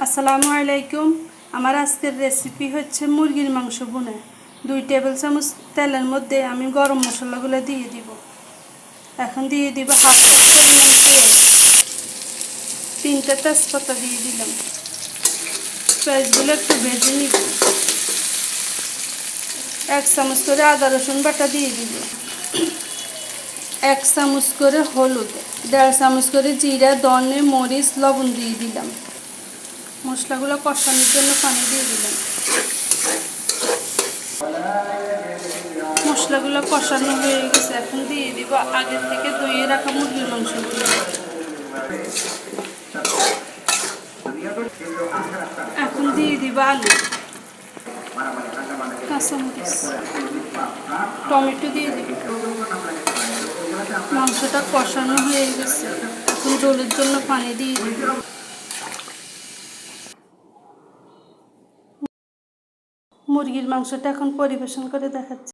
আসসালামু আলাইকুম। আমার আজকের রেসিপি হচ্ছে মুরগির মাংস ভুনা। 2 টেবিল চামচ তেলের মধ্যে আমি গরম মশলাগুলো দিয়ে দিব। এখন দিয়ে দিব হাফ কাপ পরিমাণ পেঁয়াজ, 3টা তেজপাতা দিয়ে দিলাম। পেঁয়াজগুলো একটু ভেজে নিব। 1 চামচ করে আদা রসুন বাটা দিয়ে দিব। 1 চামচ করে হলুদ, 1.5 চামচ করে জিরা, ধনে, মরিচ, লবণ দিয়ে দিলাম। মশলাগুলো কষানোর জন্য পানি দিয়ে দিলাম। মশলাগুলো কষানো হয়ে গেছে, এখন দিয়ে দিব আগে থেকে ধুয়ে রাখা মুরগির মাংসগুলো। এখন দিয়ে দিব আলু, কাঁচামরিচ, টমেটো দিয়ে দিব। মাংসটা কষানো হয়ে গেছে, এখন ঝোলের জন্য পানি দিয়ে দিব। মুরগির মাংসটা এখন পরিবেশন করে দেখাচ্ছি।